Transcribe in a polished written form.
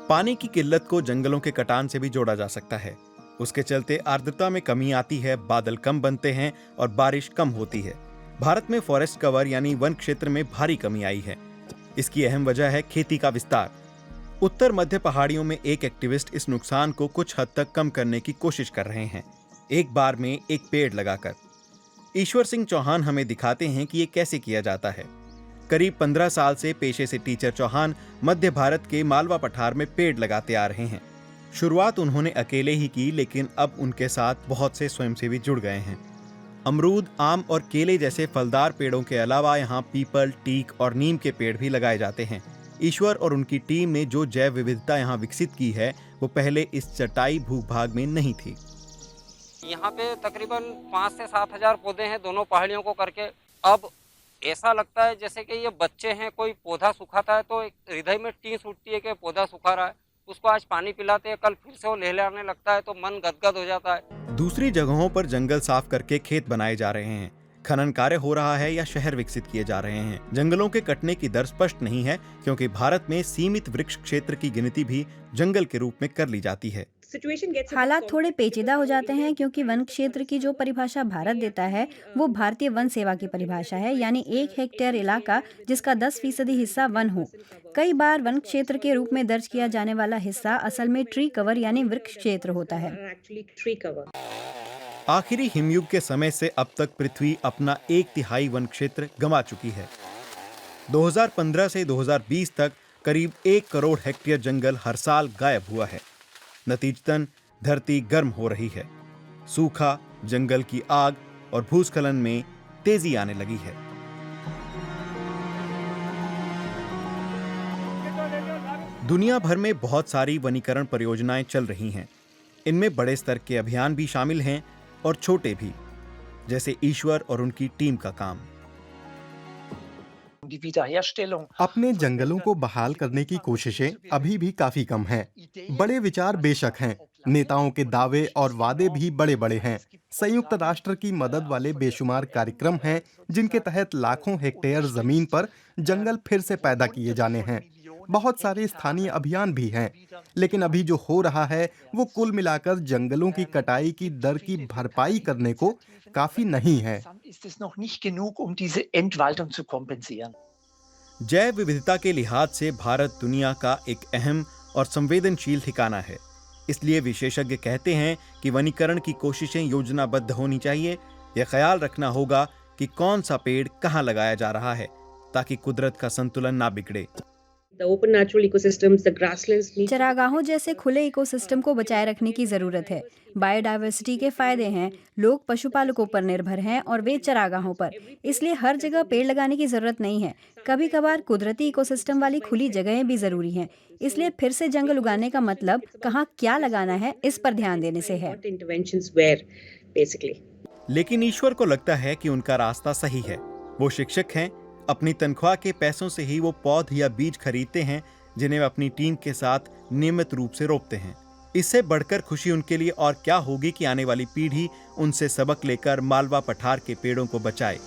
पानी की किल्लत को जंगलों के कटान से भी जोड़ा जा सकता है। उसके चलते आर्द्रता में कमी आती है, बादल कम बनते हैं और बारिश कम होती है। भारत में फॉरेस्ट कवर यानी वन क्षेत्र में भारी कमी आई है। इसकी अहम वजह है खेती का विस्तार। उत्तर मध्य पहाड़ियों में एक एक्टिविस्ट इस नुकसान को कुछ हद तक कम करने की कोशिश कर रहे हैं, एक बार में एक पेड़ लगाकर। ईश्वर सिंह चौहान हमें दिखाते हैं कि ये कैसे किया जाता है। करीब 15 साल से पेशे से टीचर चौहान मध्य भारत के मालवा पठार में पेड़ लगाते आ रहे हैं। शुरुआत उन्होंने अकेले ही की, लेकिन अब उनके साथ बहुत से स्वयंसेवी जुड़ गए हैं। अमरूद, आम और केले जैसे फलदार पेड़ों के अलावा यहाँ पीपल, टीक और नीम के पेड़ भी लगाए जाते हैं। ईश्वर और उनकी टीम ने जो जैव विविधता यहाँ विकसित की है वो पहले इस चटाई भूभाग में नहीं थी। यहाँ पे तकरीबन 5 से 7 हजार पौधे हैं दोनों पहाड़ियों को करके। अब ऐसा लगता है जैसे कि ये बच्चे हैं, कोई पौधा सुखाता है तो हृदय में टीस उठती है कि पौधा सुखा रहा है। उसको आज पानी पिलाते हैं, कल फिर से वो लहलहाने लगता है तो मन गदगद हो जाता है। दूसरी जगहों पर जंगल साफ करके खेत बनाए जा रहे हैं, खनन कार्य हो रहा है या शहर विकसित किए जा रहे हैं। जंगलों के कटने की दर स्पष्ट नहीं है, क्योंकि भारत में सीमित वृक्ष क्षेत्र की गिनती भी जंगल के रूप में कर ली जाती है। हालात थोड़े पेचीदा हो जाते हैं, क्योंकि वन क्षेत्र की जो परिभाषा भारत देता है वो भारतीय वन सेवा की परिभाषा है, यानी 1 हेक्टेयर इलाका जिसका 10% हिस्सा वन हो। कई बार वन क्षेत्र के रूप में दर्ज किया जाने वाला हिस्सा असल में ट्री कवर यानी वृक्ष क्षेत्र होता है। आखिरी हिमयुग के समय से अब तक पृथ्वी अपना 1/3 वन क्षेत्र गंवा चुकी है। 2015 से 2020 तक करीब 1 करोड़ हेक्टेयर जंगल हर साल गायब हुआ है। नतीजतन धरती गर्म हो रही है। सूखा, जंगल की आग और भूस्खलन में तेजी आने लगी है। दुनिया भर में बहुत सारी वनीकरण परियोजनाएं चल रही हैं। इनमें बड़े स्तर के अभियान भी शामिल हैं और छोटे भी, जैसे ईश्वर और उनकी टीम का काम। अपने जंगलों को बहाल करने की कोशिशें अभी भी काफी कम हैं। बड़े विचार बेशक हैं, नेताओं के दावे और वादे भी बड़े बड़े हैं। संयुक्त राष्ट्र की मदद वाले बेशुमार कार्यक्रम हैं, जिनके तहत लाखों हेक्टेयर जमीन पर जंगल फिर से पैदा किए जाने हैं। बहुत सारे स्थानीय अभियान भी हैं, लेकिन अभी जो हो रहा है वो कुल मिलाकर जंगलों की कटाई की दर की भरपाई करने को काफी नहीं है। जैव विविधता के लिहाज से भारत दुनिया का एक अहम और संवेदनशील ठिकाना है। इसलिए विशेषज्ञ कहते हैं कि वनीकरण की कोशिशें योजनाबद्ध होनी चाहिए। यह ख्याल रखना होगा कि कौन सा पेड़ कहां लगाया जा रहा है, ताकि कुदरत का संतुलन ना बिगड़े। चरागाहों जैसे खुले इकोसिस्टम को बचाए रखने की जरूरत है। बायोडायवर्सिटी के फायदे हैं। लोग पशुपालकों पर निर्भर हैं और वे चरागाहों पर, इसलिए हर जगह पेड़ लगाने की जरूरत नहीं है। कभी कभार कुदरती इकोसिस्टम वाली खुली जगहें भी जरूरी हैं। इसलिए फिर से जंगल उगाने का मतलब कहाँ क्या लगाना है, इस पर ध्यान देने से है। लेकिन ईश्वर को लगता है कि उनका रास्ता सही है। वो शिक्षक हैं। अपनी तनख्वाह के पैसों से ही वो पौध या बीज खरीदते हैं, जिन्हें वे अपनी टीम के साथ नियमित रूप से रोपते हैं। इससे बढ़कर खुशी उनके लिए और क्या होगी कि आने वाली पीढ़ी उनसे सबक लेकर मालवा पठार के पेड़ों को बचाए।